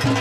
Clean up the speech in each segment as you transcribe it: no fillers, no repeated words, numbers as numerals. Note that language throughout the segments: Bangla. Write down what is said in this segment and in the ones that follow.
Hello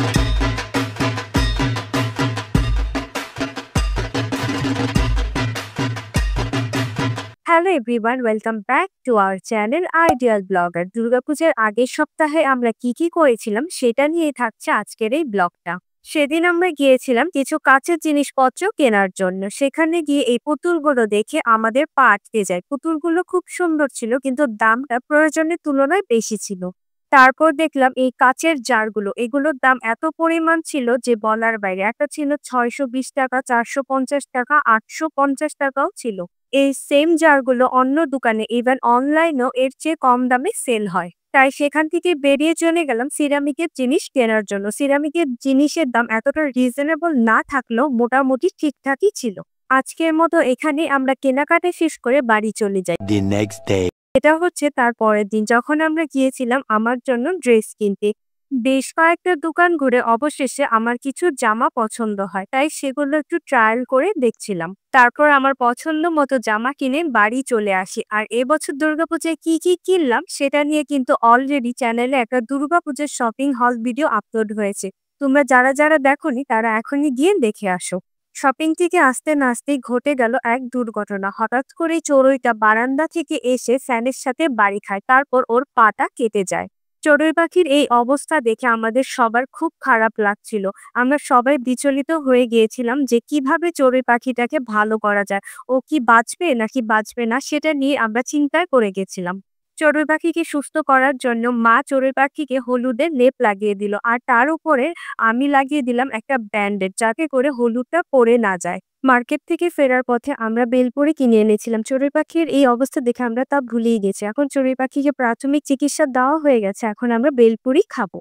everyone, welcome back to our channel ideal blogger. দুর্গাপূজার আগের সপ্তাহে আমরা কি করেছিলাম সেটা নিয়ে থাকছে আজকের এই ব্লগটা। সেদিন আমরা গিয়েছিলাম কিছু কাঁচের জিনিসপত্র কেনার জন্য। সেখানে গিয়ে এই পুতুলগুলো দেখে আমাদের পা আটকে যায়। পুতুলগুলো খুব সুন্দর ছিল, কিন্তু দামটা প্রয়োজনের তুলনায় বেশি ছিল। তারপর দেখলাম এই কাঁচের জারগুলো, এগুলোর দাম এত পরিমাণ ছিল যে বলার বাইরে। একটা ছিল ৬২০ টাকা, ৪৫০ টাকা, ৮৫০ টাকাও ছিল। এই সেম জারগুলো অন্য দোকানে, ইভেন অনলাইনেও এর চেয়ে কম দামে সেল হয়। তাই সেখান থেকে বেরিয়ে চলে গেলাম সিরামিকের জিনিস কেনার জন্য। সিরামিকের জিনিসের দাম এতটা রিজনেবল না থাকলেও মোটামুটি ঠিকঠাকই ছিল। আজকের মতো এখানে আমরা কেনাকাটা শেষ করে বাড়ি চলে যাই। The next day. এটা হচ্ছে তার পরের দিন, যখন আমরা গিয়েছিলাম আমার জন্য ড্রেস কিনতে। বেশ কয়েকটা দোকান ঘুরে অবশেষে আমার কিছু জামা পছন্দ হয়, তাই সেগুলো একটু ট্রায়াল করে দেখছিলাম। তারপর আমার পছন্দ মতো জামা কিনে বাড়ি চলে আসি। আর এবছর দুর্গাপূজায় কি কিনলাম সেটা নিয়ে কিন্তু অলরেডি চ্যানেলে একটা দুর্গাপূজার শপিং হল ভিডিও আপলোড হয়েছে। তোমরা যারা দেখোনি তারা এখনই গিয়ে দেখে আসো। শপিং থেকে আসতে না আসতেই ঘটে গেল এক দুর্ঘটনা। হঠাৎ করে চড়ুইটা বারান্দা থেকে এসে ফ্যানের সাথে বাড়ি খায়, তারপর ওর পাটা কেটে যায়। চড়ুই পাখির এই অবস্থা দেখে আমাদের সবার খুব খারাপ লাগছিল। আমরা সবাই বিচলিত হয়ে গিয়েছিলাম যে কিভাবে চড়ুই পাখিটাকে ভালো করা যায়। ও কি বাঁচবে নাকি বাঁচবে না সেটা নিয়ে আমরা চিন্তায় পড়ে গেছিলাম। চড়ুই পাখিকে সুস্থ করার জন্য মা চড়ুই পাখিকে হলুদের লেপ লাগিয়ে দিল, আর তার উপরে আমি লাগিয়ে দিলাম একটা ব্যান্ডেড, যাতে করে হলুদটা পড়ে না যায়। মার্কেট থেকে ফেরার পথে আমরা বেলপুরি কিনে এনেছিলাম। চড়ুই পাখির এই অবস্থা দেখে আমরা তা ভুলেই গেছি। এখন চড়ুই পাখিকে প্রাথমিক চিকিৎসা দেওয়া হয়ে গেছে, এখন আমরা বেলপুরি খাবো।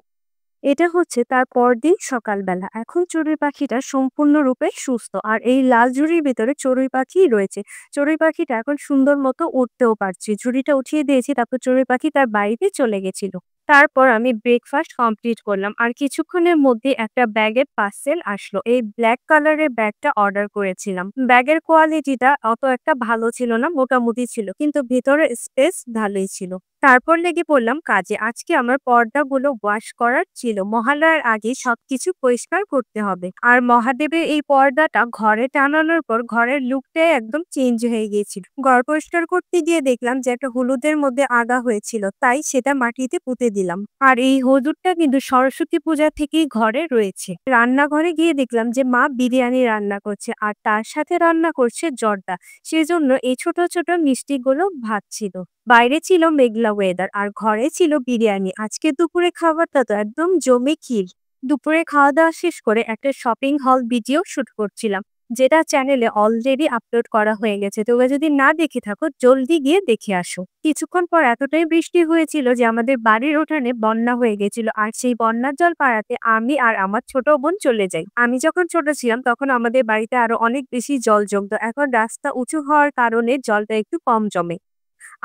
এটা হচ্ছে তার পরদিন সকালবেলা। এখন চড়ুই পাখিটা সম্পূর্ণরূপে সুস্থ, আর এই লাল ঝুড়ির ভিতরে চড়ুই পাখি রয়েছে। চড়ুই পাখিটা এখন সুন্দর মতো উঠতেও পারছে। ঝুড়িটা উঠিয়ে দিয়েছি, তারপর চড়ুই পাখি তার বাড়িতে চলে গেছিল। তারপর আমি ব্রেকফাস্ট কমপ্লিট করলাম, আর কিছুক্ষণের মধ্যে একটা ব্যাগের পার্সেল আসলো। এই ব্ল্যাক কালারের ব্যাগটা অর্ডার করেছিলাম। ব্যাগের কোয়ালিটিটা অত একটা ভালো ছিল না, মোটামুটি ছিল, কিন্তু ভিতরে স্পেস ভালোই ছিল। তারপর লেগে পড়লাম কাজে। আজকে আমার পর্দাগুলো ওয়াশ করার ছিল। মহালয়ার আগে সবকিছু পরিষ্কার করতে হবে। আর মহাদেবের এই পর্দাটা ঘরে টানানোর পর ঘরের লুকটাই একদম চেঞ্জ হয়ে গিয়েছিল। ঘর পরিষ্কার করতে গিয়ে দেখলাম যে একটা হলুদের মধ্যে আগা হয়েছিল, তাই সেটা মাটিতে পুঁতে দিলাম। আর এই হলুদটা কিন্তু সরস্বতী পূজা থেকেই ঘরে রয়েছে। রান্নাঘরে গিয়ে দেখলাম যে মা বিরিয়ানি রান্না করছে, আর তার সাথে রান্না করছে জর্দা। সেজন্য এই ছোট ছোট মিষ্টিগুলো ভাজছিল। বাইরে ছিল মেঘলা ওয়েদার, আর ঘরে ছিল বিরিয়ানি। আজকে দুপুরে খাবারটা তো একদম জমে ক্ষীর। দুপুরে খাওয়া দাওয়া শেষ করে একটা শপিং হল ভিডিও শুট করছিলাম, যেটা চ্যানেলে অলরেডি আপলোড করা হয়ে গেছে। তোমরা যদি না দেখে থাকো জলদি গিয়ে দেখে আসো। কিছুক্ষণ পর এতটাই বৃষ্টি হয়েছিল যে আমাদের বাড়ির উঠানে বন্যা হয়ে গেছিল, আর সেই বন্যার জল পাড়াতে আমি আর আমার ছোট বোন চলে যাই। আমি যখন ছোট ছিলাম তখন আমাদের বাড়িতে আরো অনেক বেশি জল জমতো। এখন রাস্তা উঁচু হওয়ার কারণে জলটা একটু কম জমে।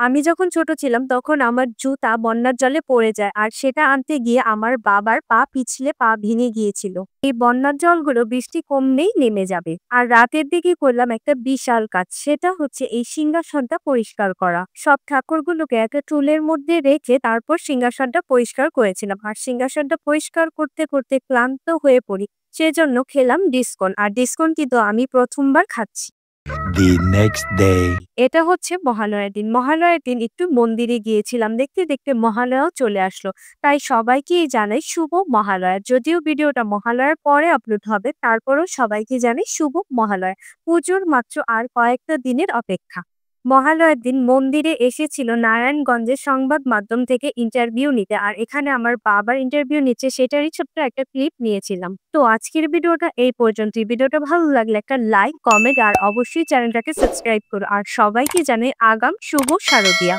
আমি যখন ছোট ছিলাম তখন আমার জুতা বন্যার জলে পড়ে যায়, আর সেটা আনতে গিয়ে আমার বাবার পা পিছলে পা ভেঙে গিয়েছিল। এই বন্যার জলগুলো বৃষ্টি কমলেই নেমে যাবে। আর রাতের দিকে করলাম একটা বিশাল কাজ, সেটা হচ্ছে এই সিংহাসনটা পরিষ্কার করা। সব ঠাকুরগুলোকে একটা টুলের মধ্যে রেখে তারপর সিংহাসনটা পরিষ্কার করেছিলাম। আর সিংহাসনটা পরিষ্কার করতে করতে ক্লান্ত হয়ে পড়ি, সেজন্য খেলাম ডিসকন। আর ডিসকন কিন্তু আমি প্রথমবার খাচ্ছি। The next day. এটা হচ্ছে মহালয়ার দিন। মহালয়ার দিন একটু মন্দিরে গিয়েছিলাম। দেখতে দেখতে মহালয়াও চলে আসলো। তাই সবাইকেই জানাই শুভ মহালয়া। যদিও ভিডিওটা মহালয়ার পরে আপলোড হবে, তারপরও সবাইকে জানাই শুভ মহালয়া। পুজোর মাত্র আর কয়েকটা দিনের অপেক্ষা। মহালয়ার দিন মন্দিরে এসেছিল নারায়ণগঞ্জের সংবাদ মাধ্যম থেকে ইন্টারভিউ নিতে, আর এখানে আমার বাবার ইন্টারভিউ নিচ্ছে, সেটারই ছোট্ট একটা ক্লিপ নিয়েছিলাম। তো আজকের ভিডিওটা এই পর্যন্তই। ভিডিওটা ভালো লাগলে একটা লাইক, কমেন্ট আর অবশ্যই চ্যানেলটাকে সাবস্ক্রাইব করো। আর সবাইকে জানাই আগাম শুভ শারদিয়া।